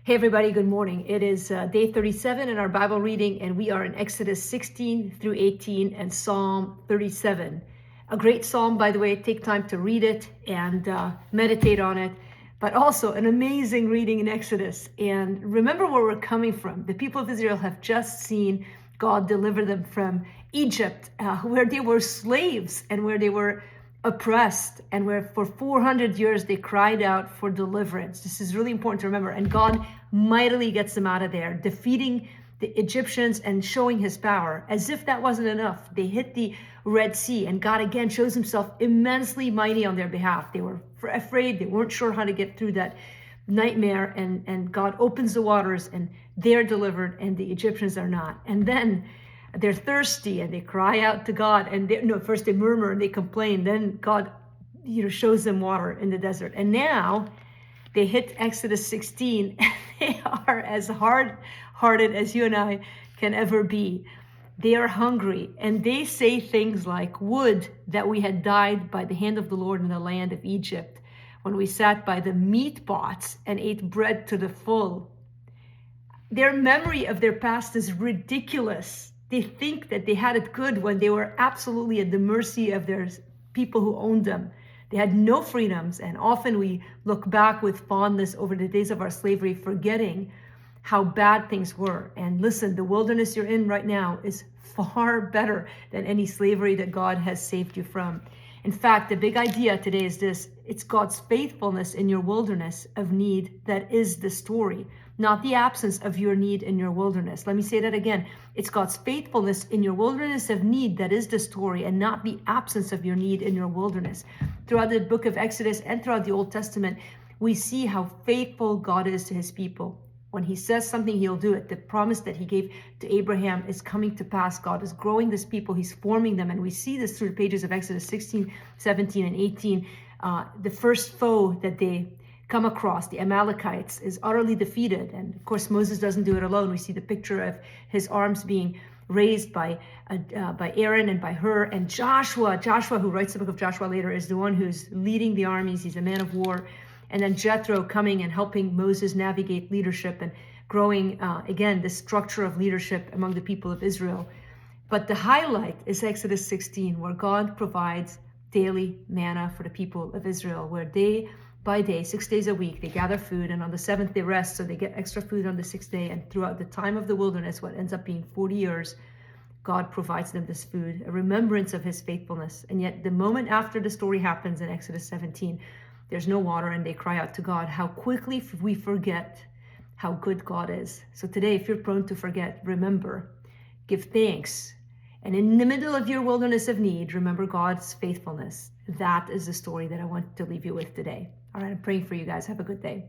Hey everybody, good morning. It is day 37 in our Bible reading, and we are in Exodus 16 through 18 and Psalm 37. A great psalm, by the way. Take time to read it and meditate on it, but also an amazing reading in Exodus. And remember where we're coming from. The people of Israel have just seen God deliver them from Egypt, where they were slaves and where they were oppressed, and where for 400 years they cried out for deliverance. This is really important to remember. And God mightily gets them out of there, defeating the Egyptians and showing his power. As if that wasn't enough, they hit the Red Sea, and God again shows himself immensely mighty on their behalf. They were afraid, they weren't sure how to get through that nightmare, and God opens the waters and they're delivered, and the Egyptians are not. And then they're thirsty and they cry out to God, and first they murmur and they complain. Then God, shows them water in the desert. And now they hit Exodus 16, and they are as hard-hearted as you and I can ever be. They are hungry, and they say things like, "Would that we had died by the hand of the Lord in the land of Egypt, when we sat by the meat pots and ate bread to the full." Their memory of their past is ridiculous. They think that they had it good when they were absolutely at the mercy of their people who owned them. They had no freedoms, and often we look back with fondness over the days of our slavery, forgetting how bad things were. And listen, the wilderness you're in right now is far better than any slavery that God has saved you from. In fact, the big idea today is this: it's God's faithfulness in your wilderness of need that is the story, not the absence of your need in your wilderness. Let me say that again. It's God's faithfulness in your wilderness of need that is the story, and not the absence of your need in your wilderness. Throughout the book of Exodus and throughout the Old Testament, we see how faithful God is to his people. When he says something, he'll do it. The promise that he gave to Abraham is coming to pass. God is growing this people. He's forming them. And we see this through the pages of Exodus 16, 17, and 18. The first foe that they come across, the Amalekites, is utterly defeated. And of course, Moses doesn't do it alone. We see the picture of his arms being raised by Aaron and by Hur. And Joshua, who writes the book of Joshua later, is the one who's leading the armies. He's a man of war. And then Jethro coming and helping Moses navigate leadership and growing, again, the structure of leadership among the people of Israel. But the highlight is Exodus 16, where God provides daily manna for the people of Israel, where day by day, 6 days a week, they gather food, and on the seventh they rest, so they get extra food on the sixth day. And throughout the time of the wilderness, what ends up being 40 years, God provides them this food, a remembrance of his faithfulness. And yet the moment after the story happens in Exodus 17, there's no water, and they cry out to God. How quickly we forget how good God is. So today, if you're prone to forget, remember, give thanks. And in the middle of your wilderness of need, remember God's faithfulness. That is the story that I want to leave you with today. All right, I'm praying for you guys. Have a good day.